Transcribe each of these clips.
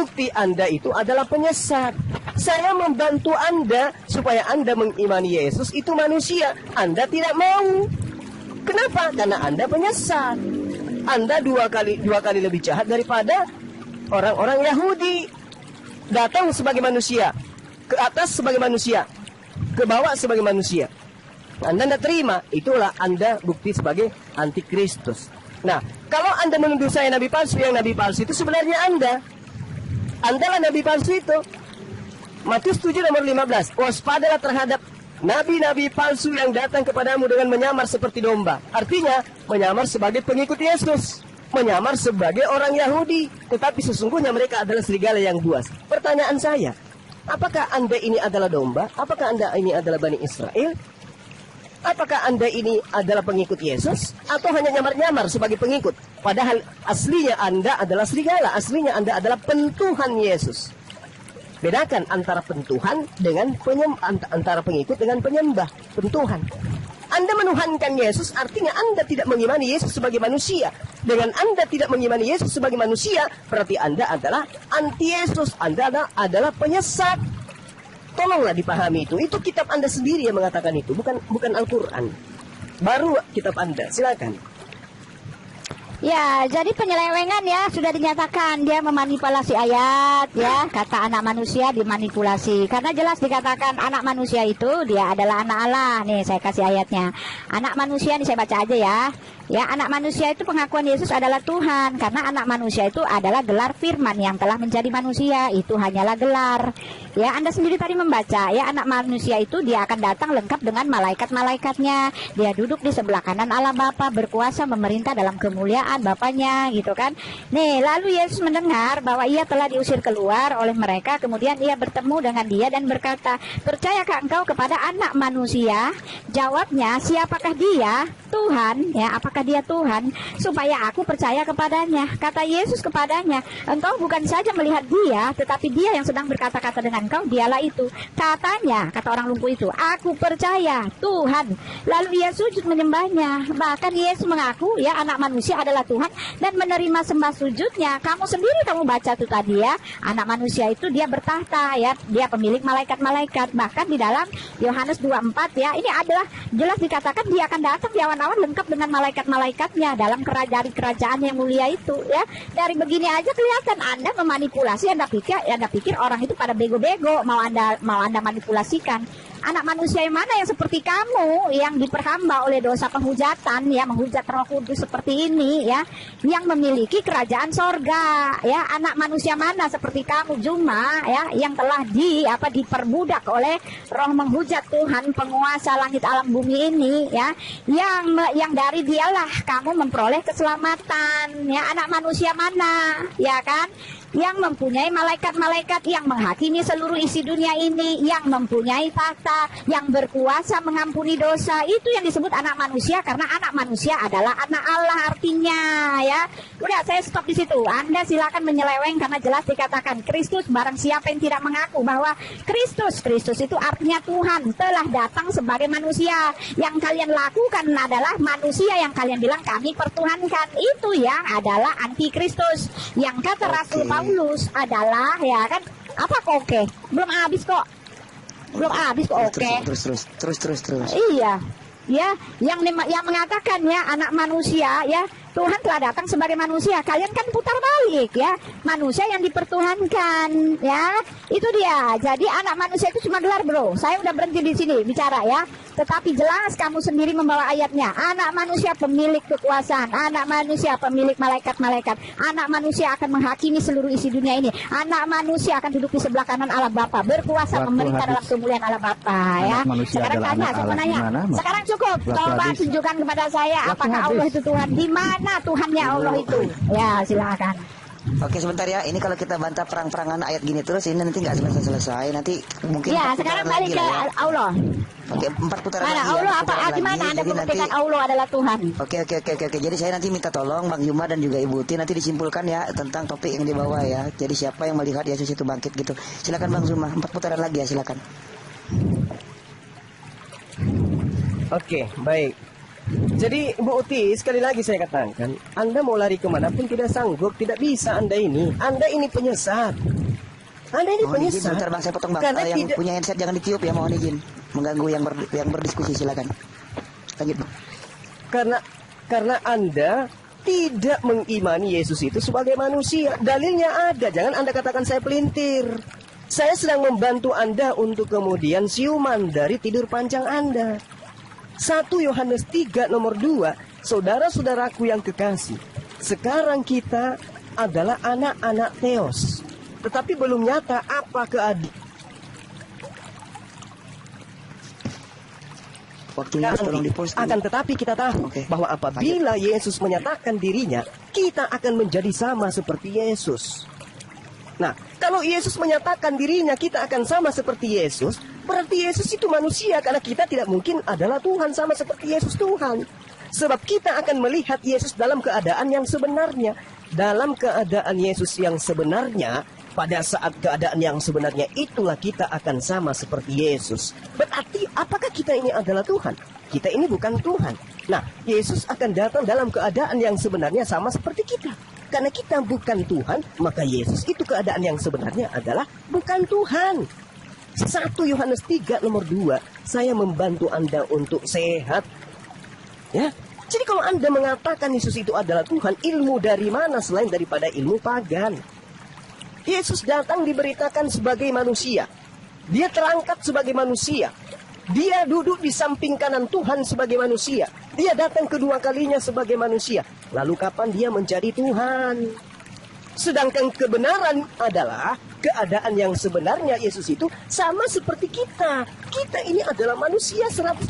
bukti Anda itu adalah penyesat. Saya membantu Anda supaya Anda mengimani Yesus itu manusia. Anda tidak mau. Kenapa? Karena Anda penyesat. Anda dua kali lebih jahat daripada orang-orang Yahudi. Datang sebagai manusia, ke atas sebagai manusia, ke bawah sebagai manusia. Anda tidak terima, itulah Anda bukti sebagai antikristus. Nah, kalau Anda menuduh saya nabi palsu, yang nabi palsu itu sebenarnya Anda lah nabi palsu itu. Matius 7 nomor 15. Waspadalah terhadap nabi-nabi palsu yang datang kepadamu dengan menyamar seperti domba. Artinya, menyamar sebagai pengikut Yesus, menyamar sebagai orang Yahudi, tetapi sesungguhnya mereka adalah serigala yang buas. Pertanyaan saya, apakah Anda ini adalah domba? Apakah Anda ini adalah Bani Israel? Apakah Anda ini adalah pengikut Yesus? Atau hanya nyamar-nyamar sebagai pengikut? Padahal aslinya Anda adalah serigala. Aslinya Anda adalah pentuhan Yesus. Bedakan antara pentuhan dengan antara pengikut dengan penyembah. Pentuhan. Anda menuhankan Yesus, artinya Anda tidak mengimani Yesus sebagai manusia. Dengan Anda tidak mengimani Yesus sebagai manusia, berarti Anda adalah anti-Yesus. Anda adalah penyesat. Tolonglah dipahami itu. Itu kitab Anda sendiri yang mengatakan itu, bukan Al-Quran. Baru kitab Anda, silakan. Ya, jadi penyelewengan ya sudah dinyatakan dia memanipulasi ayat ya, kata anak manusia dimanipulasi. Karena jelas dikatakan anak manusia itu dia adalah anak Allah. Nih saya kasih ayatnya. Anak manusia nih saya baca aja ya. Ya, anak manusia itu pengakuan Yesus adalah Tuhan. Karena anak manusia itu adalah gelar firman yang telah menjadi manusia. Itu hanyalah gelar. Ya, Anda sendiri tadi membaca ya, anak manusia itu dia akan datang lengkap dengan malaikat-malaikatnya. Dia duduk di sebelah kanan Allah Bapa, berkuasa memerintah dalam kemuliaan Bapaknya gitu kan. Nih, lalu Yesus mendengar bahwa ia telah diusir keluar oleh mereka. Kemudian ia bertemu dengan dia dan berkata, percayakah engkau kepada anak manusia? Jawabnya, siapakah dia? Tuhan. Ya, apakah dia Tuhan? Supaya aku percaya kepadanya. Kata Yesus kepadanya, engkau bukan saja melihat dia, tetapi dia yang sedang berkata-kata dengan engkau, dialah itu. Katanya, kata orang lumpuh itu, aku percaya Tuhan. Lalu ia sujud menyembahnya. Bahkan Yesus mengaku ya anak manusia adalah Tuhan dan menerima sembah sujudnya. Kamu sendiri kamu baca tuh tadi ya, anak manusia itu dia bertahta ya, dia pemilik malaikat-malaikat. Bahkan di dalam Yohanes 2:4 ya, ini adalah jelas dikatakan dia akan datang di awan-awan lengkap dengan malaikat-malaikatnya dalam kerajaan yang mulia itu ya. Dari begini aja kelihatan Anda memanipulasi. Anda pikir orang itu pada bego-bego mau Anda manipulasikan. Anak manusia yang mana yang seperti kamu yang diperhamba oleh dosa penghujatan ya, menghujat Roh Kudus seperti ini ya, yang memiliki kerajaan sorga ya. Anak manusia mana seperti kamu cuma ya, yang telah diperbudak oleh roh menghujat Tuhan penguasa langit alam bumi ini ya, yang dari dialah kamu memperoleh keselamatan ya. Anak manusia mana ya kan, yang mempunyai malaikat-malaikat yang menghakimi seluruh isi dunia ini, yang mempunyai tahta, yang berkuasa mengampuni dosa. Itu yang disebut anak manusia, karena anak manusia adalah anak Allah artinya ya. Udah, saya stop di situ. Anda silakan menyeleweng karena jelas dikatakan Kristus. Barang siapa yang tidak mengaku bahwa Kristus itu artinya Tuhan telah datang sebagai manusia. Yang kalian lakukan adalah manusia yang kalian bilang kami pertuhankan, itu yang adalah antikristus. Yang kata Rasul Paulus adalah ya kan, apa kok oke? Belum habis kok. Oke. Terus. Iya. Ya, yang mengatakan ya anak manusia ya, Tuhan telah datang sebagai manusia. Kalian kan putar balik ya, manusia yang dipertuhankan ya. Itu dia. Jadi anak manusia itu cuma gelar, bro. Saya udah berhenti di sini bicara ya. Tetapi jelas kamu sendiri membawa ayatnya. Anak manusia pemilik kekuasaan, anak manusia pemilik malaikat-malaikat, anak manusia akan menghakimi seluruh isi dunia ini. Anak manusia akan duduk di sebelah kanan Allah Bapa, berkuasa memerintah dalam kemuliaan Allah Bapa ya. Sekarang tanya, saya mau nanya. Sekarang cukup. Coba tunjukkan kepada saya apakah Allah itu Tuhan. Di mana Tuhannya Allah itu? Ya, silakan. Oke, sebentar ya. Ini kalau kita bantah perang-perangan ayat gini terus, ini nanti nggak selesai. Nanti mungkin ya, sekarang balik ke ya. Allah. Oke, 4 putaran mana lagi. Allah apa? Gimana Anda membuktikan Allah adalah Tuhan? Oke. Jadi saya nanti minta tolong Bang Yuma dan juga Ibu Uti nanti disimpulkan ya tentang topik yang dibawa ya. Jadi siapa yang melihat Yesus itu bangkit gitu. Silakan Bang Zuma, 4 putaran lagi ya, silakan. Oke, baik. Jadi Bu Uti, sekali lagi saya katakan, Anda mau lari kemanapun tidak sanggup, tidak bisa Anda ini. Anda ini penyesat. Anda ini Mohon izin penyesat. sebentar bang, saya potong bang. Karena Yang tidak- punya handset jangan ditiup ya, mohon izin. Mengganggu yang berdiskusi, silakan. Lanjut bang. Karena Anda tidak mengimani Yesus itu sebagai manusia. Dalilnya ada. Jangan Anda katakan saya pelintir. Saya sedang membantu Anda untuk kemudian siuman dari tidur panjang Anda. 1 Yohanes 3 nomor 2. Saudara-saudaraku yang kekasih, sekarang kita adalah anak-anak Theos, tetapi belum nyata apa Waktunya tolong di-post dulu. akan tetapi kita tahu Oke. bahwa apabila Yesus menyatakan dirinya, kita akan menjadi sama seperti Yesus. Nah, kalau Yesus menyatakan dirinya kita akan sama seperti Yesus, berarti Yesus itu manusia, karena kita tidak mungkin adalah Tuhan sama seperti Yesus Tuhan. Sebab kita akan melihat Yesus dalam keadaan yang sebenarnya. Dalam keadaan Yesus yang sebenarnya, pada saat keadaan yang sebenarnya itulah kita akan sama seperti Yesus. Berarti apakah kita ini adalah Tuhan? Kita ini bukan Tuhan. Nah, Yesus akan datang dalam keadaan yang sebenarnya sama seperti kita. Karena kita bukan Tuhan, maka Yesus itu keadaan yang sebenarnya adalah bukan Tuhan. 1 Yohanes 3 nomor 2, saya membantu Anda untuk sehat. Ya, jadi kalau Anda mengatakan Yesus itu adalah Tuhan, ilmu dari mana selain daripada ilmu pagan? Yesus datang diberitakan sebagai manusia. Dia terangkat sebagai manusia. Dia duduk di samping kanan Tuhan sebagai manusia. Dia datang kedua kalinya sebagai manusia. Lalu kapan dia menjadi Tuhan? Sedangkan kebenaran adalah keadaan yang sebenarnya Yesus itu sama seperti kita. Kita ini adalah manusia 100%.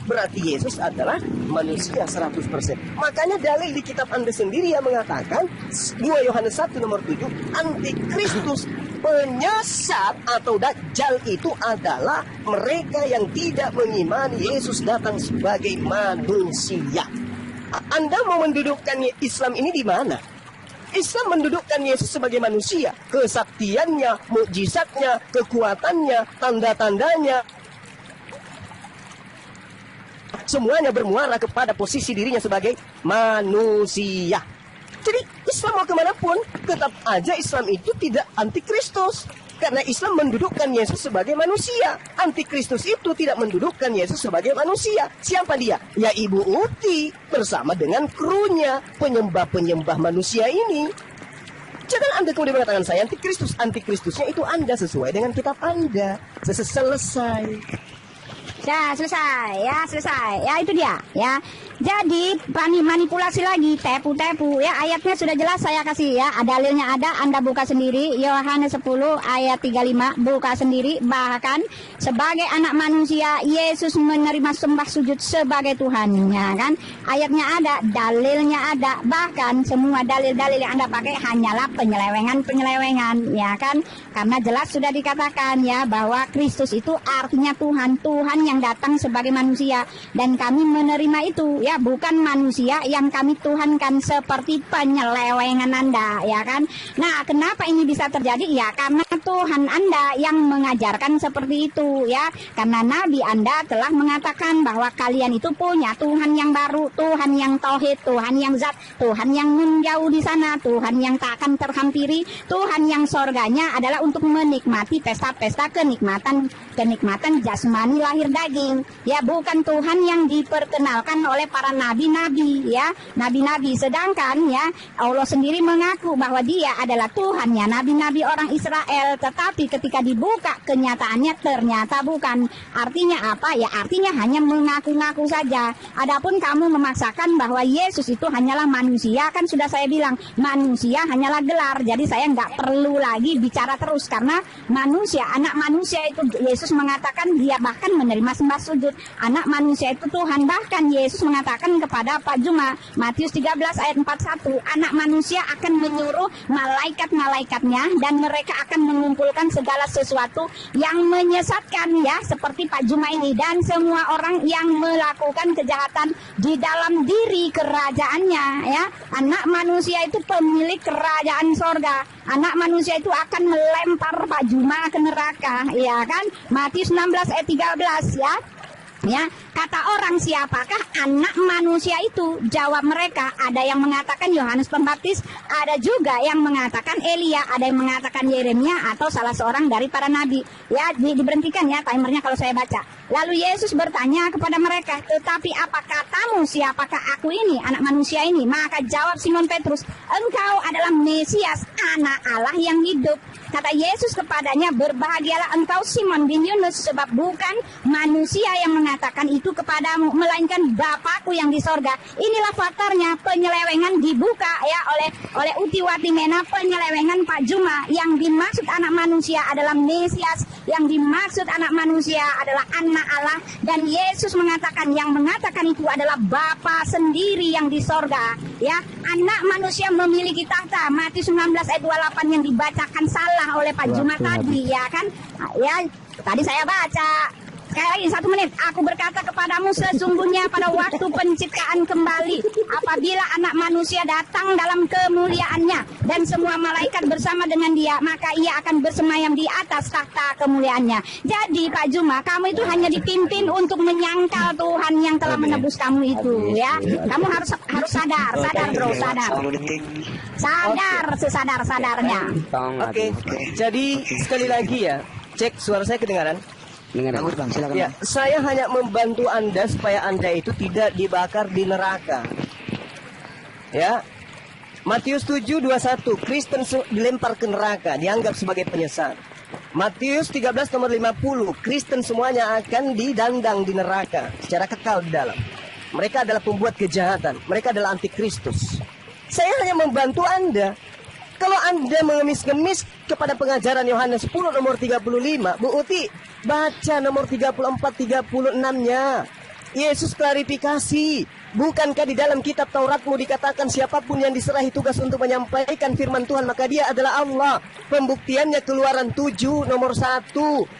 Berarti Yesus adalah manusia 100%. Makanya dalil di kitab Anda sendiri yang mengatakan 2 Yohanes 1 nomor 7, antikristus penyesat atau dajjal itu adalah mereka yang tidak mengimani Yesus datang sebagai manusia. Anda mau mendudukkan Islam ini di mana? Islam mendudukkan Yesus sebagai manusia. Kesaktiannya, mukjizatnya, kekuatannya, tanda-tandanya, semuanya bermuara kepada posisi dirinya sebagai manusia. Jadi Islam mau kemanapun, tetap aja Islam itu tidak antikristus. Karena Islam mendudukkan Yesus sebagai manusia. Antikristus itu tidak mendudukkan Yesus sebagai manusia. Siapa dia? Ya Ibu Uti bersama dengan krunya, penyembah-penyembah manusia ini. Jangan Anda kemudian mengatakan saya antikristus. Antikristusnya itu Anda sesuai dengan kitab Anda. Selesai. Ya, selesai. Ya, itu dia. Ya. Jadi, manipulasi lagi, tepu-tepu. Ya, ayatnya sudah jelas saya kasih ya. Dalilnya ada, Anda buka sendiri. Yohanes 10 ayat 35, buka sendiri. Bahkan sebagai anak manusia, Yesus menerima sembah sujud sebagai Tuhannya, kan? Ayatnya ada, dalilnya ada. Bahkan semua dalil-dalil yang Anda pakai hanyalah penyelewengan, ya kan? Karena jelas sudah dikatakan ya bahwa Kristus itu artinya Tuhan, Tuhan yang datang sebagai manusia, dan kami menerima itu ya, bukan manusia yang kami tuhankan seperti penyelewengan Anda, ya kan? Nah, kenapa ini bisa terjadi? Ya karena Tuhan Anda yang mengajarkan seperti itu ya. Karena Nabi Anda telah mengatakan bahwa kalian itu punya Tuhan yang baru, Tuhan yang tauhid, Tuhan yang zat, Tuhan yang menjauh di sana, Tuhan yang tak akan terhampiri, Tuhan yang sorganya adalah untuk menikmati pesta-pesta kenikmatan jasmani lahir daging, ya, bukan Tuhan yang diperkenalkan oleh para nabi-nabi ya, nabi-nabi. Sedangkan ya Allah sendiri mengaku bahwa dia adalah Tuhannya nabi-nabi orang Israel, tetapi ketika dibuka kenyataannya ternyata bukan. Artinya apa? Ya artinya hanya mengaku-ngaku saja. Adapun kamu memaksakan bahwa Yesus itu hanyalah manusia, kan sudah saya bilang manusia hanyalah gelar. Jadi saya nggak perlu lagi bicara terus, karena manusia, anak manusia itu Yesus mengatakan dia bahkan menerima sembah sujud. Anak manusia itu Tuhan. Bahkan Yesus mengatakan kepada Pak Juma, Matius 13 ayat 41, anak manusia akan menyuruh malaikat-malaikatnya dan mereka akan mengumpulkan segala sesuatu yang menyesatkan ya, seperti Pak Juma ini, dan semua orang yang melakukan kejahatan di dalam diri kerajaannya ya. Anak manusia itu pemilik kerajaan sorga. Anak manusia itu akan melempar Pak Juma ke neraka, ya kan? Matius 16 ayat 13 ya. Ya, kata orang, siapakah anak manusia itu? Jawab mereka, ada yang mengatakan Yohanes Pembaptis, ada juga yang mengatakan Elia, ada yang mengatakan Yeremia atau salah seorang dari para nabi. Ya, diberhentikan ya timernya kalau saya baca. Lalu Yesus bertanya kepada mereka, tetapi apa katamu, siapakah aku ini, anak manusia ini? Maka jawab Simon Petrus, engkau adalah Mesias, anak Allah yang hidup. Kata Yesus kepadanya, berbahagialah engkau Simon bin Yunus, sebab bukan manusia yang mengatakan itu kepadamu, melainkan Bapakku yang di sorga. Inilah faktornya, penyelewengan dibuka ya oleh Uti Watimena, penyelewengan Pak Juma. Yang dimaksud anak manusia adalah Mesias, yang dimaksud anak manusia adalah anak Allah, dan Yesus mengatakan yang mengatakan itu adalah Bapa sendiri yang di sorga. Ya, anak manusia memiliki tahta. Matius 19 ayat 28 yang dibacakan salah oleh Pak Juma tadi, ya kan? Ya, tadi saya baca. Sekali lagi 1 menit. Aku berkata kepadamu, sesungguhnya pada waktu penciptaan kembali, apabila anak manusia datang dalam kemuliaannya dan semua malaikat bersama dengan dia, maka ia akan bersemayam di atas takhta kemuliaannya. Jadi Pak Juma, kamu itu hanya dipimpin untuk menyangkal Tuhan yang telah menebus kamu itu, ya. Kamu harus sadar bro, sadar. Sadar sesadar-sadarnya. Oke. Jadi sekali lagi ya, cek suara saya kedengaran. Bagus bang, silakan. Ya, saya hanya membantu Anda supaya Anda itu tidak dibakar di neraka. Ya. Matius 7:21, Kristen dilempar ke neraka, dianggap sebagai penyesat. Matius 13 nomor 50, Kristen semuanya akan didandang di neraka secara kekal di dalam. Mereka adalah pembuat kejahatan, mereka adalah antikristus. Saya hanya membantu Anda. Kalau Anda mengemis-ngemis kepada pengajaran Yohanes 10 nomor 35, Bu Uti, baca nomor 34-36-nya. Yesus klarifikasi, bukankah di dalam kitab Tauratmu dikatakan siapapun yang diserahi tugas untuk menyampaikan firman Tuhan, maka dia adalah Allah. Pembuktiannya Keluaran 7 nomor 1.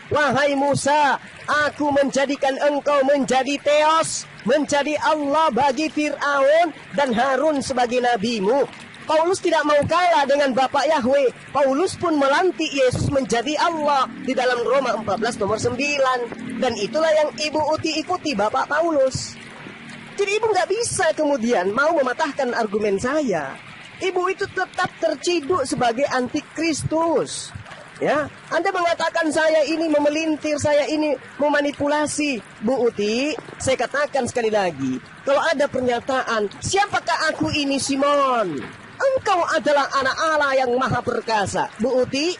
Wahai Musa, aku menjadikan engkau menjadi Theos, menjadi Allah bagi Fir'aun dan Harun sebagai nabimu. Paulus tidak mau kalah dengan Bapak Yahweh. Paulus pun melantik Yesus menjadi Allah di dalam Roma 14 nomor 9. Dan itulah yang Ibu Uti ikuti Bapak Paulus. Jadi Ibu nggak bisa kemudian mau mematahkan argumen saya. Ibu itu tetap terciduk sebagai antikristus. Ya, Anda mengatakan saya ini memelintir, saya ini memanipulasi. Bu Uti, saya katakan sekali lagi, kalau ada pernyataan, siapakah aku ini Simon? Engkau adalah anak Allah yang maha perkasa. Bu Uti,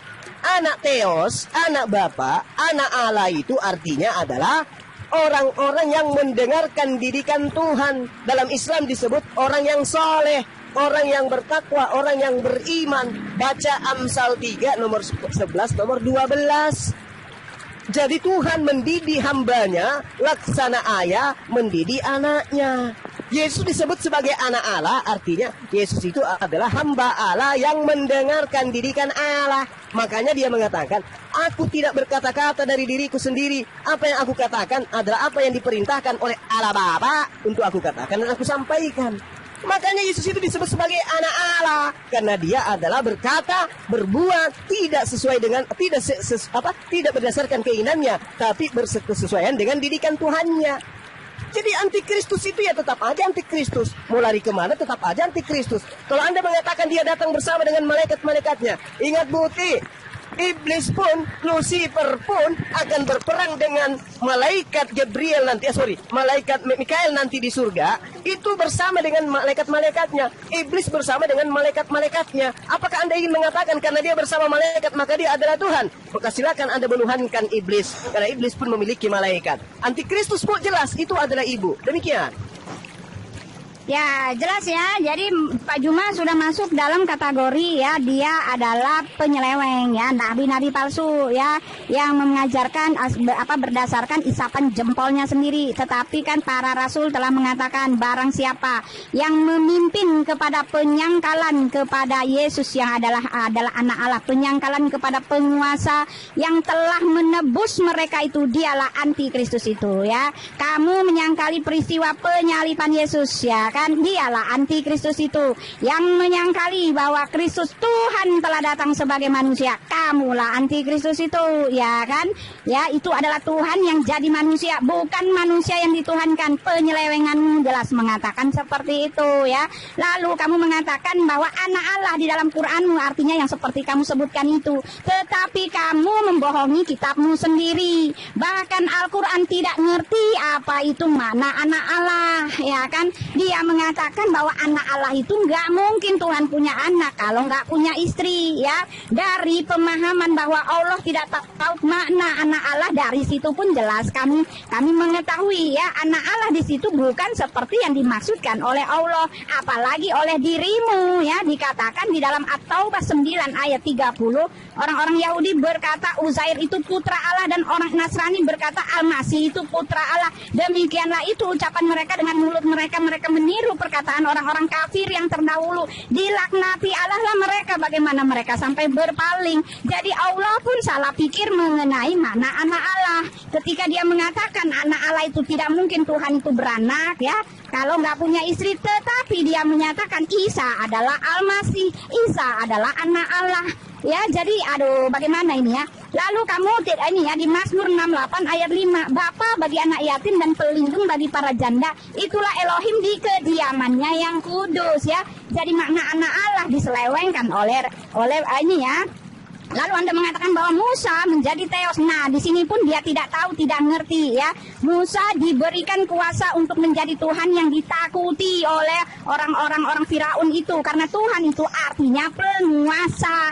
anak Theos, anak Bapa, anak Allah itu artinya adalah orang-orang yang mendengarkan didikan Tuhan. Dalam Islam disebut orang yang soleh, orang yang bertakwa, orang yang beriman. Baca Amsal 3 nomor 11 nomor 12. Jadi Tuhan mendidik hambanya, laksana ayah mendidik anaknya. Yesus disebut sebagai anak Allah, artinya Yesus itu adalah hamba Allah yang mendengarkan didikan Allah. Makanya dia mengatakan, aku tidak berkata-kata dari diriku sendiri. Apa yang aku katakan adalah apa yang diperintahkan oleh Allah Bapa untuk aku katakan dan aku sampaikan. Makanya Yesus itu disebut sebagai anak Allah karena dia adalah berkata, berbuat tidak sesuai dengan tidak berdasarkan keinginannya, tapi bersesuaian dengan didikan Tuhannya. Jadi antikristus itu ya tetap aja antikristus. Mau lari kemana tetap aja antikristus. Kalau Anda mengatakan dia datang bersama dengan malaikat-malaikatnya, ingat Bu Uti, Iblis pun, Lucifer pun akan berperang dengan malaikat Gabriel nanti, malaikat Mikael nanti di surga. Itu bersama dengan malaikat-malaikatnya. Iblis bersama dengan malaikat-malaikatnya. Apakah Anda ingin mengatakan karena dia bersama malaikat maka dia adalah Tuhan? Maka silakan Anda menuhankan iblis. Karena iblis pun memiliki malaikat. Antikristus pun jelas itu adalah ibu. Demikian. Ya, jelas ya. Jadi Pak Juma sudah masuk dalam kategori ya, dia adalah penyeleweng ya, nabi-nabi palsu ya, yang mengajarkan berdasarkan isapan jempolnya sendiri. Tetapi kan para rasul telah mengatakan barang siapa yang memimpin kepada penyangkalan kepada Yesus yang adalah anak Allah, penyangkalan kepada penguasa yang telah menebus mereka, itu dialah antikristus itu ya. Kamu menyangkali peristiwa penyalipan Yesus ya. kan? Dialah antikristus itu yang menyangkali bahwa Kristus Tuhan telah datang sebagai manusia. Kamulah antikristus itu, ya kan? Ya, itu adalah Tuhan yang jadi manusia, bukan manusia yang dituhankan. Penyelewenganmu jelas mengatakan seperti itu, ya. Lalu kamu mengatakan bahwa anak Allah di dalam Quranmu, artinya yang seperti kamu sebutkan itu. Tetapi kamu membohongi kitabmu sendiri. Bahkan Al-Quran tidak ngerti apa itu mana anak Allah, ya kan? Dia mengatakan bahwa anak Allah itu nggak mungkin Tuhan punya anak kalau nggak punya istri, ya. Dari pemahaman bahwa Allah tidak tahu makna anak Allah, dari situ pun jelas kami mengetahui, ya, anak Allah di situ bukan seperti yang dimaksudkan oleh Allah, apalagi oleh dirimu, ya. Dikatakan di dalam At-Taubah 9 ayat 30, orang-orang Yahudi berkata Uzair itu putra Allah, dan orang Nasrani berkata Al-Masih itu putra Allah. Demikianlah itu ucapan mereka dengan mulut mereka. Mereka meniru perkataan orang-orang kafir yang terdahulu. Dilaknati Allah lah mereka. Bagaimana mereka sampai berpaling. Jadi Allah pun salah pikir mengenai mana anak Allah. Ketika dia mengatakan anak Allah itu tidak mungkin Tuhan itu beranak, ya, kalau nggak punya istri. Tetapi dia menyatakan Isa adalah Al-Masih, Isa adalah anak Allah, ya. Jadi aduh, bagaimana ini, ya. Lalu kamu ini, ya, di Mazmur 68 ayat 5, Bapa bagi anak yatim dan pelindung bagi para janda, itulah Elohim di kediamannya yang kudus, ya. Jadi makna anak Allah diselewengkan oleh ini, ya. Lalu Anda mengatakan bahwa Musa menjadi Theos. Nah, di sini pun dia tidak tahu, tidak ngerti, ya. Musa diberikan kuasa untuk menjadi Tuhan yang ditakuti oleh orang Firaun itu, karena Tuhan itu artinya penguasa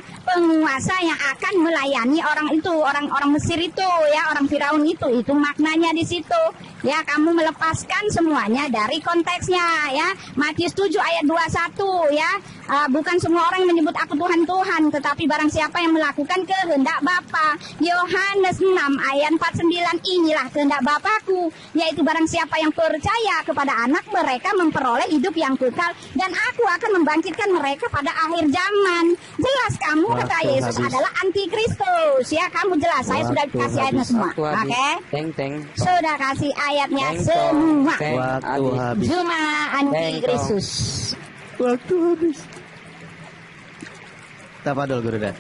yang akan melayani orang itu, orang Mesir itu, ya, orang Firaun itu maknanya di situ. Ya, kamu melepaskan semuanya dari konteksnya, ya. Matius 7 ayat 21, ya. Bukan semua orang yang menyebut aku Tuhan, tetapi barang siapa yang melakukan kehendak Bapa. Yohanes 6 ayat 49, inilah kehendak Bapakku, yaitu barang siapa yang percaya kepada anak, mereka memperoleh hidup yang kekal, dan aku akan membangkitkan mereka pada akhir zaman. Jelas kamu kata Yesus adalah antikristus, ya. Kamu jelas, saya sudah kasih ayatnya semua. Oke? Sudah kasih ayatnya semua. Waktu habis. Cuma antikristus. Waktu habis. Tapadol Guru Dan.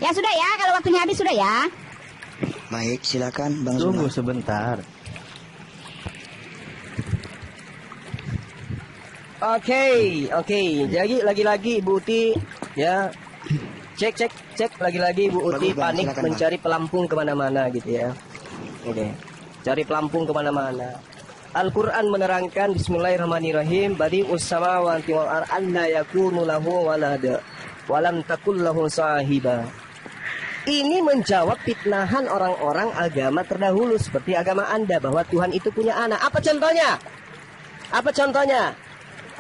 Ya sudah, ya, kalau waktunya habis sudah, ya. Baik, silakan Bang Tunggu Zuma. sebentar. Oke. Jadi lagi-lagi Ibu Uti, ya, cek lagi-lagi Ibu Uti Bagus, Bang. panik Silakan, mencari pelampung kemana-mana gitu, ya. Oke, cari pelampung kemana-mana. Al-Quran menerangkan Bismillahirrahmanirrahim, Badi'us samawati wal ardh anna yakunu lahu walada walam takul lahu sahiba. Ini menjawab fitnahan orang-orang agama terdahulu seperti agama Anda, bahwa Tuhan itu punya anak. Apa contohnya?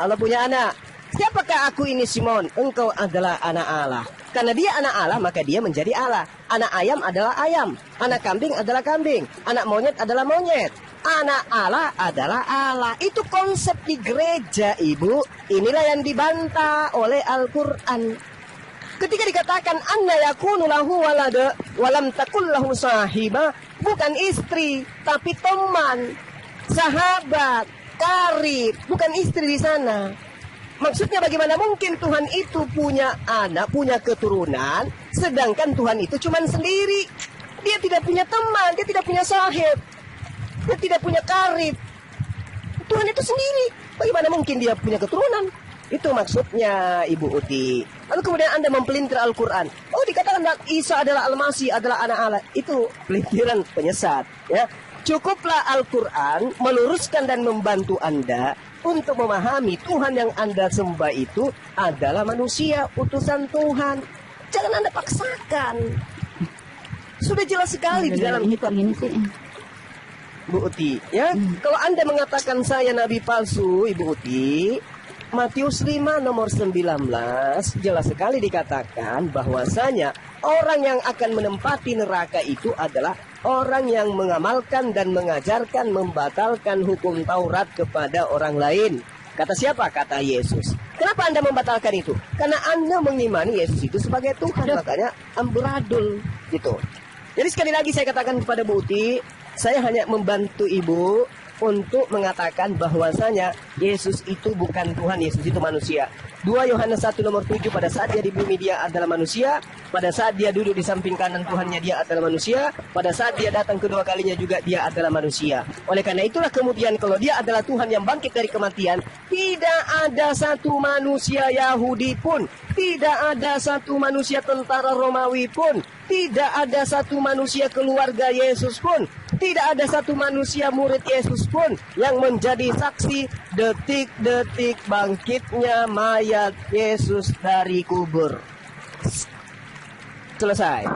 Allah punya anak. Siapakah aku ini, Simon? Engkau adalah anak Allah. Karena dia anak Allah, maka dia menjadi Allah. Anak ayam adalah ayam. Anak kambing adalah kambing. Anak monyet adalah monyet. Anak Allah adalah Allah. Itu konsep di gereja, Ibu. Inilah yang dibantah oleh Al-Quran. Ketika dikatakan anna yakunu lahu walada walam takul lahu sahiba, bukan istri, tapi teman, sahabat, karib, bukan istri di sana. Maksudnya bagaimana mungkin Tuhan itu punya anak, punya keturunan, sedangkan Tuhan itu cuma sendiri. Dia tidak punya teman, dia tidak punya sahib, dia tidak punya karib. Tuhan itu sendiri. Bagaimana mungkin dia punya keturunan? Itu maksudnya Ibu Uti. Lalu kemudian Anda mempelintir Al-Quran. Oh, dikatakan Isa adalah Al-Masih, adalah anak Allah. Itu pelintiran penyesat, ya. Cukuplah Al-Quran meluruskan dan membantu Anda untuk memahami Tuhan yang Anda sembah itu adalah manusia, utusan Tuhan. Jangan Anda paksakan. Sudah jelas sekali di dalam ini kok gini sih. Bu Uti, ya. Kalau Anda mengatakan saya nabi palsu, Ibu Uti, Matius 5 nomor 19 jelas sekali dikatakan bahwasanya orang yang akan menempati neraka itu adalah orang yang mengamalkan dan mengajarkan membatalkan hukum Taurat kepada orang lain. Kata siapa? Kata Yesus. Kenapa Anda membatalkan itu? Karena Anda mengimani Yesus itu sebagai Tuhan, makanya amburadul gitu. Jadi sekali lagi saya katakan kepada Bu Uti, saya hanya membantu Ibu untuk mengatakan bahwasanya Yesus itu bukan Tuhan, Yesus itu manusia. 2 Yohanes 1 nomor 7, pada saat dia di bumi dia adalah manusia, pada saat dia duduk di samping kanan Tuhannya dia adalah manusia, pada saat dia datang kedua kalinya juga dia adalah manusia. Oleh karena itulah kemudian kalau dia adalah Tuhan yang bangkit dari kematian, tidak ada satu manusia Yahudi pun, tidak ada satu manusia tentara Romawi pun, tidak ada satu manusia keluarga Yesus pun, tidak ada satu manusia murid Yesus pun yang menjadi saksi detik-detik bangkitnya mayat Yesus dari kubur. Selesai.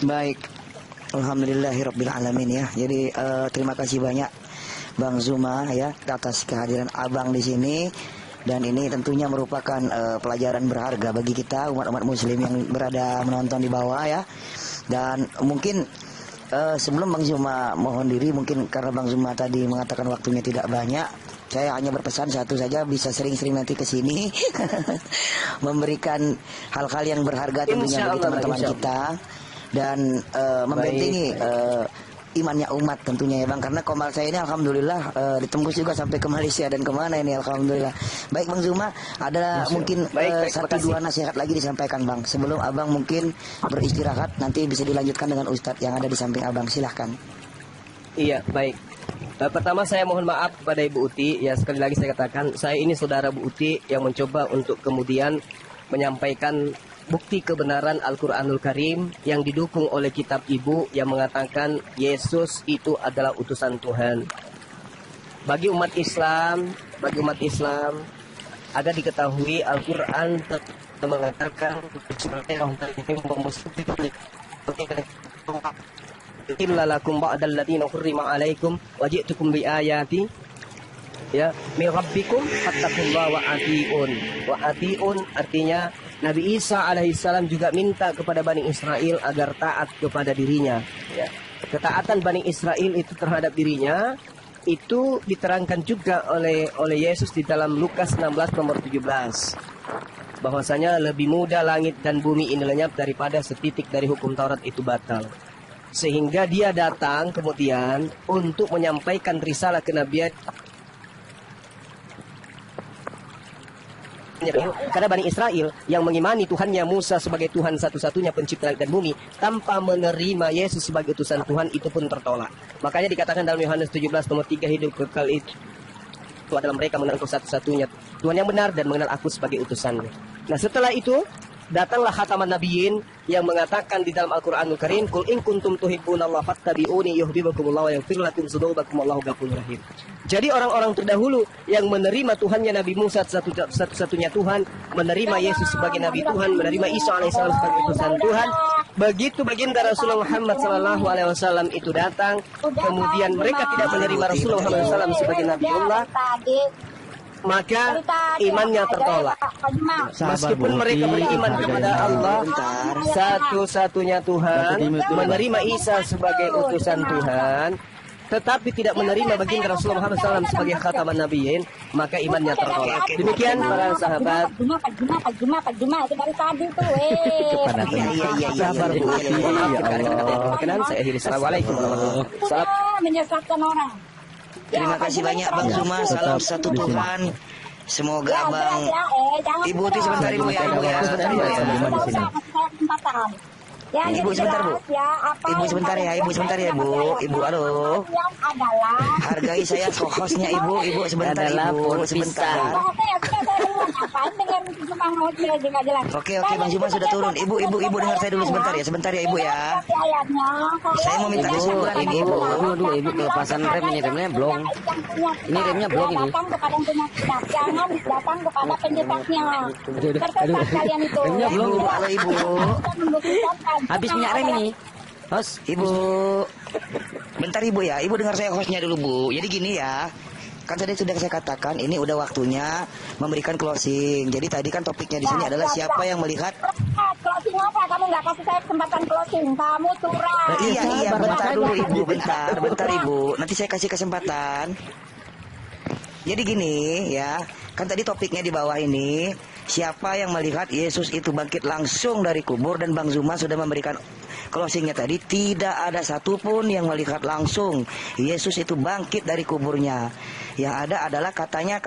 Baik. Alhamdulillahirabbil alamin ya. Jadi terima kasih banyak Bang Zuma ya atas kehadiran Abang di sini, dan ini tentunya merupakan pelajaran berharga bagi kita umat-umat muslim yang berada menonton di bawah ya. Dan mungkin sebelum Bang Zuma mohon diri, mungkin karena Bang Zuma tadi mengatakan waktunya tidak banyak, saya hanya berpesan satu saja, bisa sering-sering nanti ke sini memberikan hal-hal yang berharga tentunya bagi teman-teman kita, dan membentengi imannya umat tentunya ya Bang, karena komal saya ini alhamdulillah ditembus juga sampai ke Malaysia dan kemana ini alhamdulillah. Baik Bang Zuma, ada mungkin satu dua nasihat lagi disampaikan Bang sebelum Abang mungkin beristirahat, nanti bisa dilanjutkan dengan Ustadz yang ada di samping Abang, silahkan. Iya, baik. Pertama saya mohon maaf kepada Ibu Uti, ya sekali lagi saya katakan saya ini saudara Bu Uti yang mencoba untuk kemudian menyampaikan bukti kebenaran Al-Quranul Karim yang didukung oleh kitab Ibu yang mengatakan Yesus itu adalah utusan Tuhan. Bagi umat Islam agar diketahui Al-Quran mengatakan illa lakum ba'dal ladina hurrima alaikum waji'tukum bi ayati ya min rabbikum fattaqullaha wa atiun artinya Nabi Isa alaihissalam juga minta kepada Bani Israel agar taat kepada dirinya ya. Ketaatan Bani Israel itu terhadap dirinya itu diterangkan juga oleh Yesus di dalam Lukas 16 nomor 17 bahwasanya lebih mudah langit dan bumi ini lenyap daripada setitik dari hukum Taurat itu batal. Sehingga dia datang kemudian untuk menyampaikan risalah kenabian. Karena Bani Israel yang mengimani Tuhannya Musa sebagai Tuhan satu-satunya pencipta langit dan bumi tanpa menerima Yesus sebagai utusan Tuhan itu pun tertolak. Makanya dikatakan dalam Yohanes 17 nomor 3 hidup kekal itu adalah mereka mengenal Engkau satu-satunya Tuhan yang benar dan mengenal Aku sebagai utusannya. Nah setelah itu datanglah khataman nabiyyin yang mengatakan di dalam Al-Qur'anul Karim, "Qul in kuntum tuhibbunallaha fattabi'uni yuhibbukumullahu wa yaghfir lakum dzunubakum wallahu ghafurur rahim." Jadi orang-orang terdahulu yang menerima Tuhannya Nabi Musa satu-satunya Tuhan, menerima Yesus sebagai Nabi Tuhan, menerima Isa alaihissalam sebagai utusan Tuhan, begitu baginda Rasulullah Muhammad sallallahu alaihi wasallam itu datang, kemudian mereka tidak menerima Rasulullah Muhammad SAW sebagai Nabiullah, maka imannya tertolak. Meskipun mereka beriman kepada Allah satu-satunya Tuhan, menerima Isa sebagai utusan Tuhan, tetapi tidak menerima baginda Rasulullah Muhammad SAW sebagai khataman nabiyyin, maka imannya tertolak. Demikian para sahabat. Sabar Bu. Perkenan saya akhiri. Assalamualaikum warahmatullahi wabarakatuh. Menyesatkan orang. Terima kasih banyak Bang Zuma, salam satu Tuhan. Semoga Abang Ibu Uti sebentar Ibu ya, Ibu ya. Ibu sebentar Bu. Ibu sebentar ya, Ibu sebentar ya Bu. Ibu halo. Hargai saya hostnya Ibu, Ibu sebentar Ibu, sebentar. Oke Bang Zuma sudah turun. Ibu dengar saya dulu sebentar ya Ibu ya. Saya mau minta kesimpulan ini Ibu. Dulu Ibu kelepasan rem ini, remnya blong. Ini remnya blong ini. Datang kepada yang punya kitab, jangan datang kepada pencetaknya. Tersesat kalian itu. Remnya blong Ibu, halo Ibu. Habis minyak rem ini. Host, Ibu. Bentar Ibu ya, Ibu dengar saya hostnya dulu Bu. Jadi gini ya. Kan tadi sudah saya katakan ini udah waktunya memberikan closing. Jadi tadi kan topiknya di sini adalah siapa yang melihat. Closing apa? Kamu nggak kasih saya kesempatan closing. Kamu curang. Iya, bentar dulu Ibu, bentar Ibu. Nanti saya kasih kesempatan. Jadi gini ya, kan tadi topiknya di bawah ini siapa yang melihat Yesus itu bangkit langsung dari kubur, dan Bang Zuma sudah memberikan closingnya tadi, tidak ada satupun yang melihat langsung Yesus itu bangkit dari kuburnya. Yang ada adalah katanya,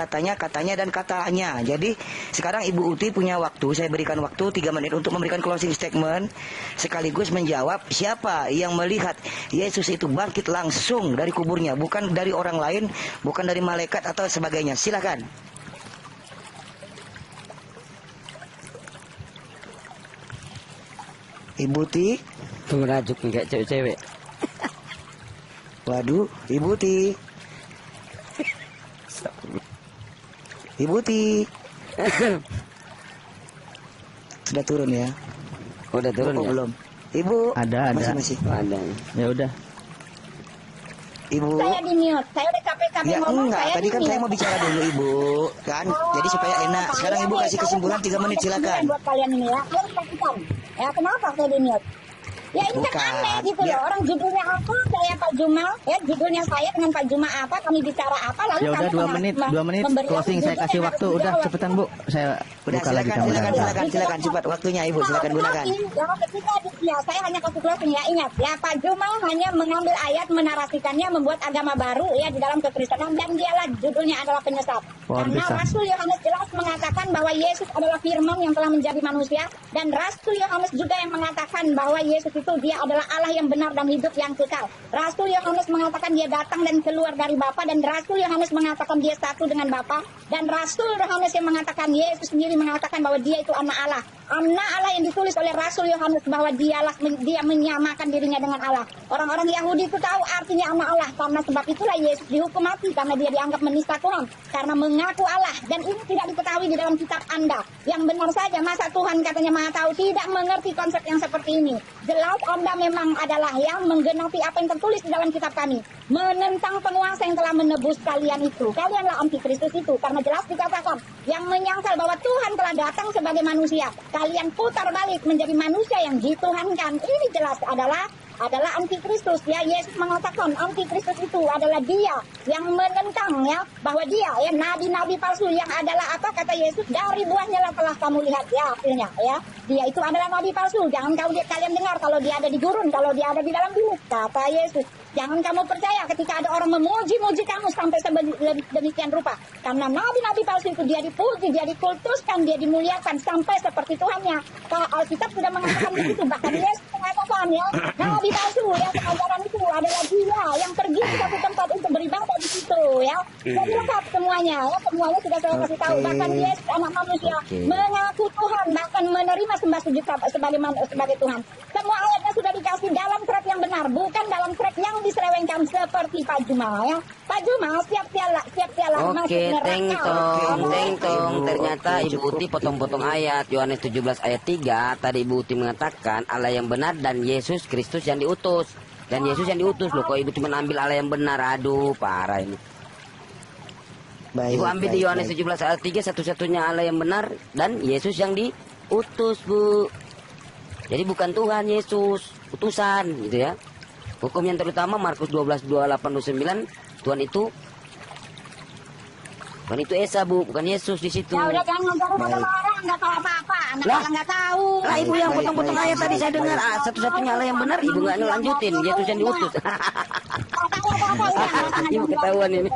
dan katanya. Jadi sekarang Ibu Uti punya waktu, saya berikan waktu 3 menit untuk memberikan closing statement sekaligus menjawab siapa yang melihat Yesus itu bangkit langsung dari kuburnya, bukan dari orang lain, bukan dari malaikat atau sebagainya. Silakan. Ibu Ti. Merajuk kayak cewek-cewek. Waduh, Ibu Ti. Ibu Ti. Sudah turun ya? Udah turun Oh, ya? belum. Ibu. Ada. Masih. Ada. Ya udah. Ibu. Saya di mute. Saya udah capek-capek Ya ngomong. enggak, Saya tadi kan di saya mute. mau bicara dulu Ibu. Kan? Jadi supaya enak. Sekarang Ibu kasih kesimpulan 3 menit, silakan. Buat kalian ini ya. Kalian perhatikan. Ya kenapa saya di mute? Ya ini kan Bukan. aneh gitu Ya. loh. Orang judulnya apa? Saya Pak Jumal. Ya judulnya saya dengan Pak Juma apa? Kami bicara apa? Lalu Ya udah kami 2 menit, 2 menit memberikan closing, saya judul kasih yang waktu. harus Udah dijawab. cepetan Bu, saya Udah buka lagi silakan, kameranya. silakan cepat waktunya Ibu, silakan gunakan. Ya, ketika ya, saya hanya kasih closing ya, ingat ya, Pak Jumal hanya mengambil ayat, menarasikannya, membuat agama baru ya di dalam kekristenan, dan dialah judulnya adalah penyesat. Pohon Karena pisang. Rasul Yohanes jelas mengatakan bahwa Yesus adalah firman yang telah menjadi manusia, dan Rasul Yohanes juga yang mengatakan bahwa Yesus itu dia adalah Allah yang benar dan hidup yang kekal. Rasul Yohanes mengatakan dia datang dan keluar dari Bapa, dan Rasul Yohanes mengatakan dia satu dengan Bapa, dan Rasul Yohanes yang mengatakan Yesus sendiri mengatakan bahwa dia itu anak Allah. Anak Allah yang ditulis oleh Rasul Yohanes bahwa dia menyamakan dirinya dengan Allah. Orang-orang Yahudi itu tahu artinya anak Allah, karena sebab itulah Yesus dihukum mati karena dia dianggap menista Tuhan karena mengaku Allah, dan ini tidak diketahui di dalam kitab Anda. Yang benar saja, masa Tuhan katanya Maha Tahu tidak mengerti konsep yang seperti ini. Jelas Anda memang adalah yang menggenapi apa yang tertulis di dalam kitab kami, menentang penguasa yang telah menebus kalian itu. Kalianlah antikristus itu, karena jelas dikatakan yang menyangkal bahwa Tuhan telah datang sebagai manusia, kalian putar balik menjadi manusia yang dituhankan. Ini jelas adalah antikristus ya. Yesus mengatakan antikristus itu adalah dia yang menentang ya, bahwa dia ya nabi-nabi palsu yang adalah apa kata Yesus, dari buahnya lah telah kamu lihat ya, akhirnya ya, dia itu adalah nabi palsu. Jangan kalian dengar kalau dia ada di gurun, kalau dia ada di dalam bumi, kata Yesus. Jangan kamu percaya ketika ada orang memuji-muji kamu sampai demikian rupa, karena nabi-nabi palsu itu dia dipuji, dia dikultuskan, dia dimuliakan sampai seperti Tuhannya. Alkitab sudah mengatakan begitu. Bahkan Yesus mengatakan ya, nabi palsu yang pengajaran itu adalah dia yang pergi ke satu tempat untuk beribadah di situ ya. Jadi lengkap semuanya ya, semuanya sudah saya kasih tahu. Bahkan Yesus anak manusia mengaku Tuhan, bahkan menerima sembah sujud sebagai Tuhan. Semua ayatnya sudah dikasih dalam track yang benar, bukan dalam track yang diselewengkan seperti Pak Jumal ya. Pak Jumal siap siala Oke, teng tong. Ternyata Ibu Uti potong-potong ayat Yohanes 17 ayat 3. Tadi Ibu Uti mengatakan Allah yang benar dan Yesus Kristus yang diutus. Dan Yesus yang diutus loh. Kok Ibu cuma ambil Allah yang benar? Aduh, parah ini. Baik, Ibu ambil di Yohanes 17 ayat 3 satu-satunya Allah yang benar dan Yesus yang diutus, Bu. Jadi bukan Tuhan, Yesus, utusan gitu ya. Hukum yang terutama Markus 12:28-29, Tuhan itu Esa, Bu, bukan Yesus di situ. ya. Udah jangan ngomong sama orang, nggak tahu apa-apa, nggak tahu. Lah Ibu yang potong-potong ayat tadi saya dengar, satu-satunya Allah yang benar, Ibu nggak ngelanjutin, Yesus yang diutus. Ibu ketahuan ini.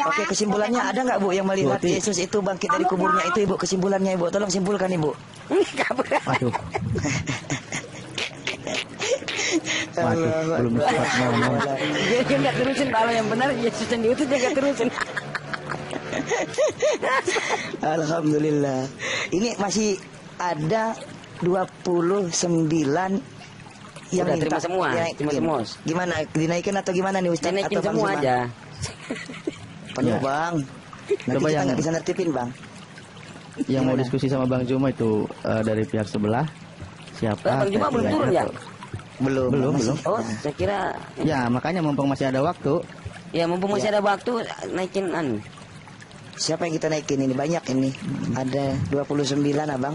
Oke, kesimpulannya ada nggak Bu yang melihat Yesus itu bangkit dari kuburnya itu Ibu? Kesimpulannya Ibu, tolong simpulkan Ibu. Waduh. Waduh, belum sempat ngomong. Dia nggak terusin Allah yang benar, Yesus yang diutus dia nggak terusin. Alhamdulillah. Ini masih ada 29 yang Udah, minta terima semua, dinaikin. terima semua. Gimana, dinaikin atau gimana nih Ustaz? Dinaikin atau Bang semua Zuma? aja. Panjang Ya. Bang. Nanti Coba kita yang- nggak bisa nertipin Bang. Yang mau Gimana? diskusi sama Bang Juma itu dari pihak sebelah. Siapa? Bang Juma belum Saya turun ya? atau- Belum. Belum, masih. belum. Oh, saya kira Ya, makanya mumpung masih ada waktu. ya mumpung masih ada waktu naikin Siapa yang kita naikin ini? Banyak ini. Ada 29 Abang.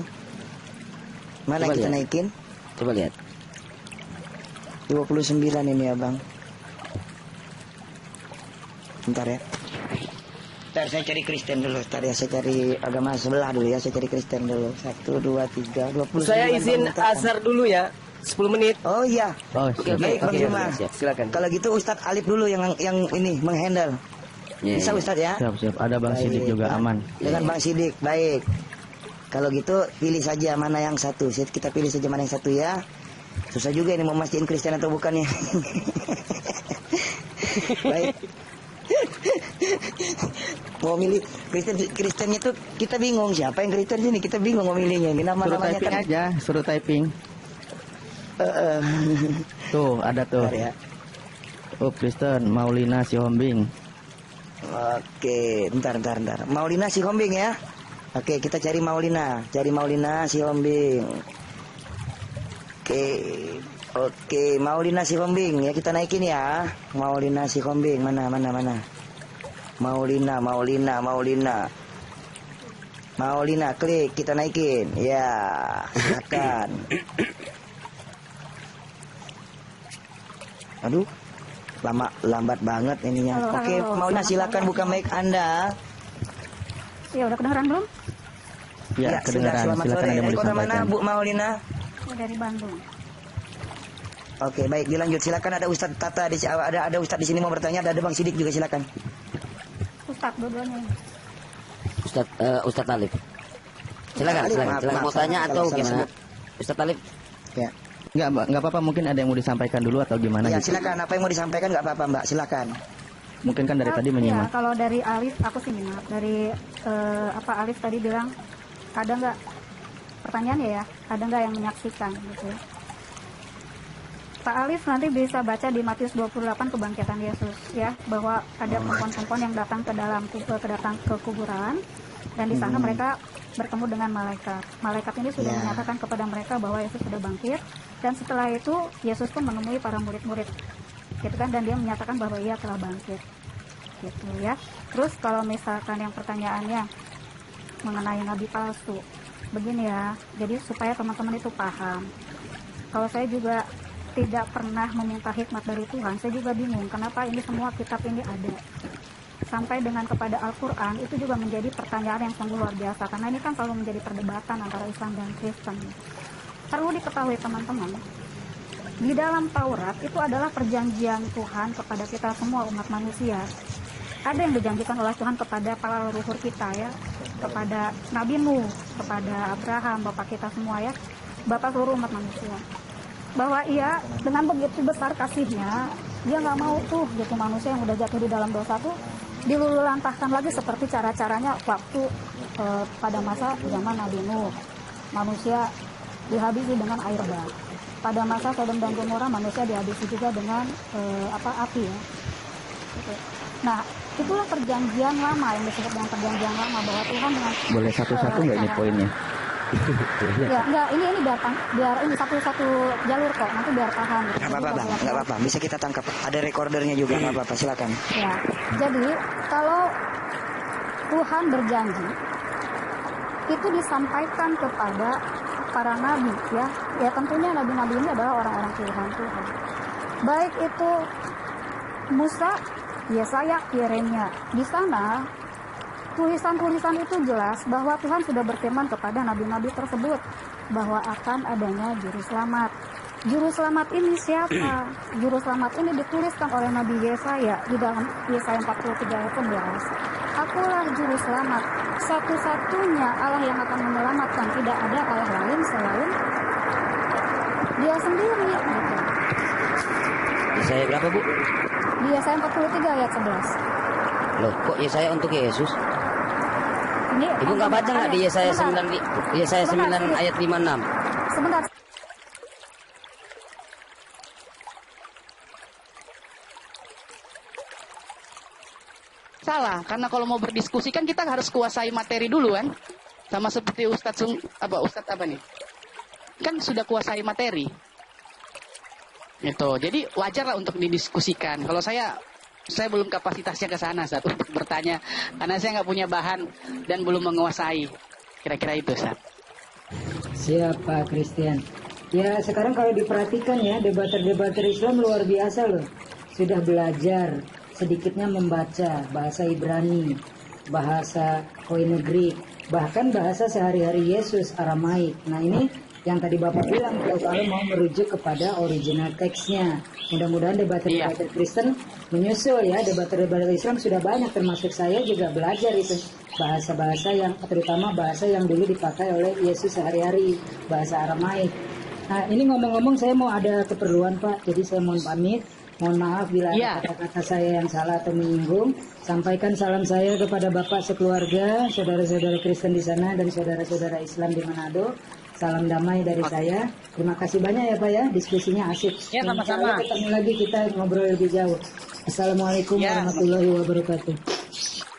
Mana Coba kita lihat. naikin? Coba lihat. 29 ini Abang. Bentar ya. Ntar saya cari Kristen dulu. Ntar ya saya cari agama sebelah dulu ya. Saya cari Kristen dulu. 1, 2, 3, 20. Saya izin azhar dulu ya. 10 menit. Oh iya. Oh, Baik Bang Zuma. Silakan. Kalau gitu Ustadz Alif dulu yang ini menghandle. Bisa Ustadz ya? siap. Ada Bang Sidik juga aman. Dengan Bang Sidik, baik. Kalau gitu pilih saja mana yang satu. Kita pilih saja mana yang satu ya. Susah juga ini mau mastiin Kristen atau bukan ya. Baik. Mau milih Kristennya tuh kita bingung siapa yang Kristen sini, kita bingung mau milihnya. Ini Suruh nama-namanya typing kan. aja, suruh typing. Tuh, ada tuh. Bentar ya. Oh, Kristen, Maulina Sihombing. Oke, bentar. Maulina Sihombing ya. Oke, kita cari Maulina Sihombing. Oke, Maulina Sihombing ya, kita naikin ya. Maulina Sihombing, mana. Maulina, klik, kita naikin. Ya, silakan. Aduh, lambat banget ininya. Halo, Oke, halo, Maulina selamat silakan malam. buka mic Anda. Ya udah kedengeran belum? Ya, sudah, kedengaran. selamat Silakan sore. ada yang mau Dari kota mana, disampaikan. Bu Maulina? Ya, dari Bandung. Oke, baik, dilanjut. Silakan, ada Ustadz Tata ada Ustadz di sini mau bertanya, ada Bang Sidik juga, silakan. Ustadz dua-duanya. Ustadz Alif. Silakan. Maaf, Mau tanya salah atau sebut. gimana? Ustadz Alif. Ya. Enggak apa-apa, mungkin ada yang mau disampaikan dulu atau gimana Ya, gitu. silakan. Apa yang mau disampaikan nggak apa-apa, Mbak. Silakan. Mungkin kan dari tadi Ya, menyimak. kalau dari Alif aku sih nyimak. Dari Alif tadi bilang ada nggak pertanyaannya ya? Ada nggak yang menyaksikan gitu ya? Pak Alif nanti bisa baca di Matius 28 kebangkitan Yesus ya, bahwa ada perempuan-perempuan yang datang ke kuburan, dan di sana mereka bertemu dengan malaikat. Malaikat ini sudah menyatakan kepada mereka bahwa Yesus sudah bangkit, dan setelah itu Yesus pun menemui para murid-murid gitu kan, dan dia menyatakan bahwa ia telah bangkit gitu ya. Terus kalau misalkan yang pertanyaannya mengenai nabi palsu, begini ya, jadi supaya teman-teman itu paham, kalau saya juga tidak pernah meminta hikmat dari Tuhan, saya juga bingung kenapa ini semua kitab ini ada. Sampai dengan kepada Al-Quran, itu juga menjadi pertanyaan yang sungguh luar biasa, karena ini kan selalu menjadi perdebatan antara Islam dan Kristen. Perlu diketahui teman-teman, di dalam Taurat itu adalah perjanjian Tuhan kepada kita semua umat manusia. Ada yang dijanjikan oleh Tuhan kepada para leluhur kita ya, kepada Nabi Nuh, kepada Abraham, bapak kita semua ya, bapak seluruh umat manusia, bahwa ia dengan begitu besar kasihnya, dia nggak mau tuh gitu manusia yang udah jatuh di dalam dosa tuh dilululantahkan lagi seperti cara-caranya waktu pada masa zaman Nabi Nuh, manusia dihabisi dengan air bah. Pada masa Sodom dan Gomora manusia dihabisi juga dengan api ya. Gitu. Nah, itulah perjanjian lama yang disebut dengan perjanjian lama, bahwa Tuhan dengan Boleh satu-satu nggak ini poinnya? ya enggak, ini biar ini satu-satu jalur kok, nanti biar paham gitu. Nggak apa-apa, Bang. Nggak apa-apa. Bisa kita tangkap. Ada recordernya juga. Nggak apa-apa. Silakan. Ya, jadi kalau Tuhan berjanji itu disampaikan kepada para nabi ya tentunya nabi-nabi ini adalah orang-orang pilihan Tuhan, baik itu Musa, Yesaya, Yeremia. Di sana tulisan-tulisan itu jelas bahwa Tuhan sudah berfirman kepada nabi-nabi tersebut bahwa akan adanya juru selamat. Juru selamat ini siapa? Juru selamat ini dituliskan oleh Nabi Yesaya di dalam Yesaya 43 ayat 11. Akulah juru selamat, satu-satunya Allah yang akan menyelamatkan, tidak ada Allah lain selain Dia sendiri. Gitu. Yesaya berapa, Bu? Di Yesaya 43 ayat 11. Loh, kok Yesaya untuk Yesus? Ini Ibu nggak baca nggak di Yesaya Sebentar. 9 Yesaya 9 ayat 56? Sebentar. Salah, karena kalau mau berdiskusi kan kita harus kuasai materi dulu kan. Sama seperti Ustadz apa nih? Kan sudah kuasai materi. Gitu. Jadi wajar lah untuk didiskusikan. Kalau saya belum kapasitasnya ke sana Ustadz untuk bertanya, karena saya nggak punya bahan dan belum menguasai. Kira-kira itu Ustadz. Siapa Christian? Ya sekarang kalau diperhatikan ya, debater-debater Islam luar biasa loh. Sudah belajar, sedikitnya membaca bahasa Ibrani. bahasa Koine Greek, bahkan bahasa sehari-hari Yesus Aramaik. Nah ini yang tadi Bapak bilang, kalau mau merujuk kepada original teksnya. Mudah-mudahan debater-debater Kristen menyusul ya, debater-debater Islam sudah banyak, termasuk saya juga belajar itu bahasa-bahasa yang, terutama bahasa yang dulu dipakai oleh Yesus sehari-hari, bahasa Aramaik. Nah ini ngomong-ngomong saya mau ada keperluan Pak, jadi saya mohon pamit. Mohon maaf bila ada kata-kata saya yang salah atau menyinggung. Sampaikan salam saya kepada Bapak sekeluarga, saudara-saudara Kristen di sana, dan saudara-saudara Islam di Manado. Salam damai dari saya. Terima kasih banyak ya Pak ya, diskusinya asik. Ya, sama-sama. Ketemu lagi kita ngobrol lebih jauh. Assalamualaikum warahmatullahi wabarakatuh.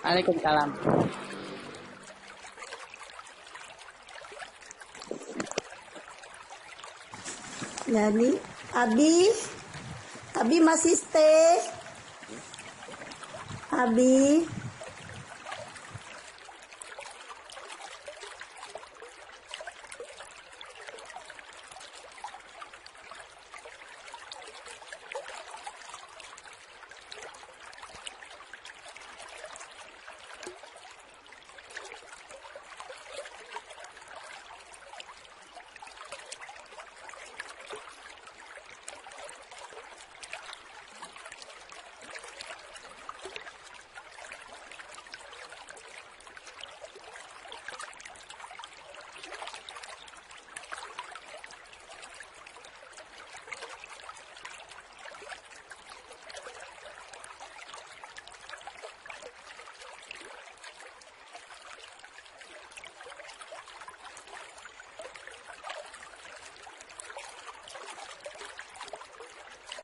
Waalaikumsalam. Jadi, Abi masih stay. Abi.